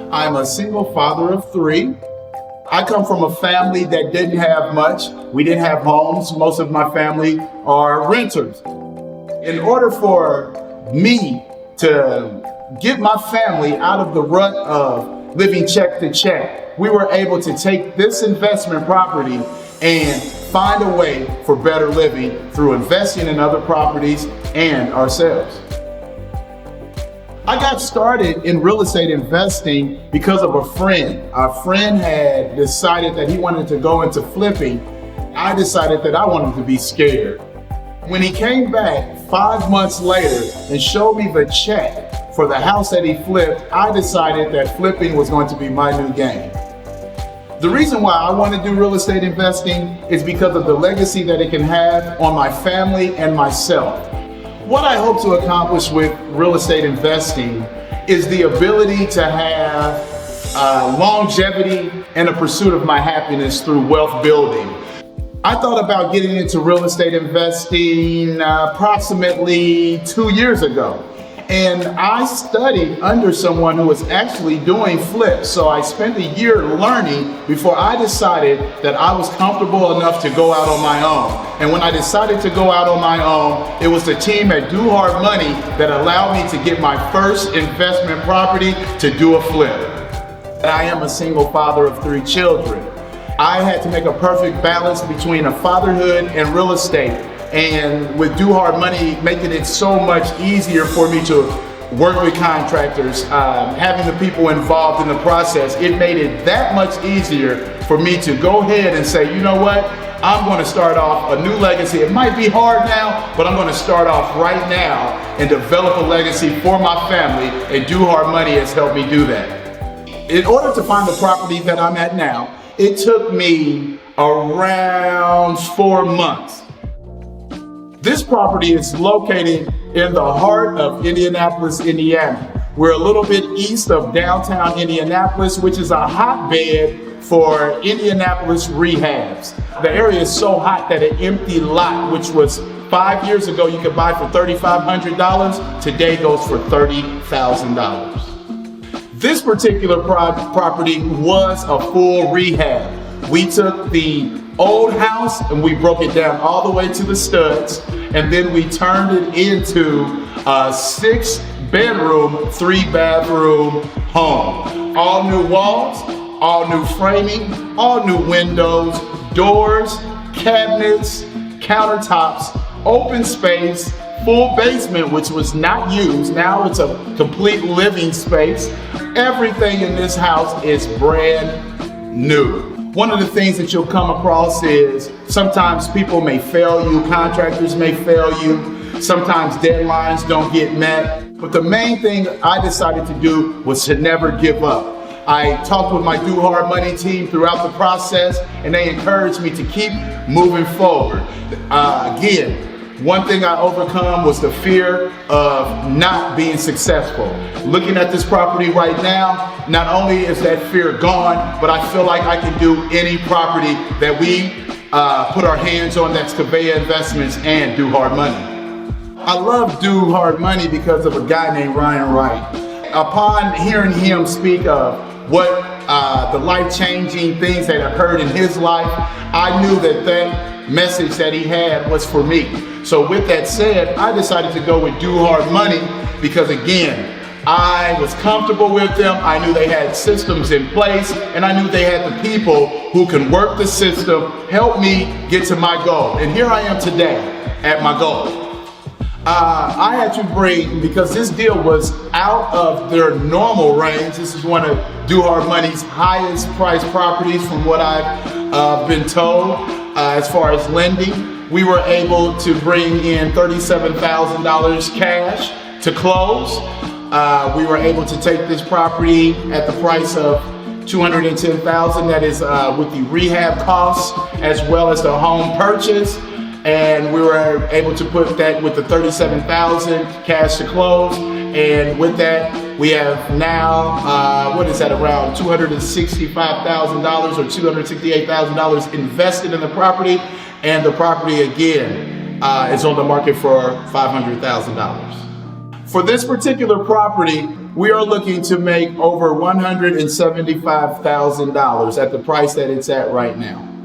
I'm a single father of three. I come from a family that didn't have much. We didn't have homes. Most of my family are renters. In order for me to get my family out of the rut of living check to check, we were able to take this investment property and find a way for better living through investing in other properties and ourselves. I got started in real estate investing because of a friend. Our friend had decided that he wanted to go into flipping. I decided that I wanted to be scared. When he came back 5 months later and showed me the check for the house that he flipped, I decided that flipping was going to be my new game. The reason why I want to do real estate investing is because of the legacy that it can have on my family and myself. What I hope to accomplish with real estate investing is the ability to have longevity and a pursuit of my happiness through wealth building. I thought about getting into real estate investing approximately 2 years ago. And I studied under someone who was actually doing flips. So I spent a year learning before I decided that I was comfortable enough to go out on my own. And when I decided to go out on my own, it was the team at Do Hard Money that allowed me to get my first investment property to do a flip. I am a single father of 3 children. I had to make a perfect balance between a fatherhood and real estate. And with Do Hard Money making it so much easier for me to work with contractors, having the people involved in the process, it made it that much easier for me to go ahead and say, you know what, I'm going to start off a new legacy. It might be hard now, but I'm going to start off right now and develop a legacy for my family, and Do Hard Money has helped me do that. In order to find the property that I'm at now, it took me around 4 months. This property is located in the heart of Indianapolis, Indiana. We're a little bit east of downtown Indianapolis, which is a hotbed for Indianapolis rehabs. The area is so hot that an empty lot, which was 5 years ago you could buy for $3,500, today goes for $30,000. This particular property was a full rehab. We took the old house and we broke it down all the way to the studs, and then we turned it into a 6-bedroom, 3-bathroom home. All new walls, all new framing, all new windows, doors, cabinets, countertops, open space, full basement, which was not used. Now it's a complete living space. Everything in this house is brand new. One of the things that you'll come across is sometimes people may fail you, contractors may fail you, sometimes deadlines don't get met. But the main thing I decided to do was to never give up. I talked with my Do Hard Money team throughout the process, and they encouraged me to keep moving forward. Again, one thing I overcome was the fear of not being successful. Looking at this property right now, not only is that fear gone, but I feel like I can do any property that we put our hands on, that's Conveyor Investments and Do Hard Money. I love Do Hard Money because of a guy named Ryan Wright. Upon hearing him speak of what the life-changing things that occurred in his life, I knew that that message that he had was for me. So with that said, I decided to go with Do Hard Money because, again, I was comfortable with them. I knew they had systems in place, and I knew they had the people who can work the system, help me get to my goal. And here I am today at my goal. I had to bring, because this deal was out of their normal range, this is one of Do Hard Money's highest priced properties from what I've been told as far as lending. We were able to bring in $37,000 cash to close. We were able to take this property at the price of $210,000. That is with the rehab costs as well as the home purchase. And we were able to put that with the $37,000 cash to close. And with that, we have now, around $265,000 or $268,000 invested in the property. And the property, again, is on the market for $500,000. For this particular property, we are looking to make over $175,000 at the price that it's at right now.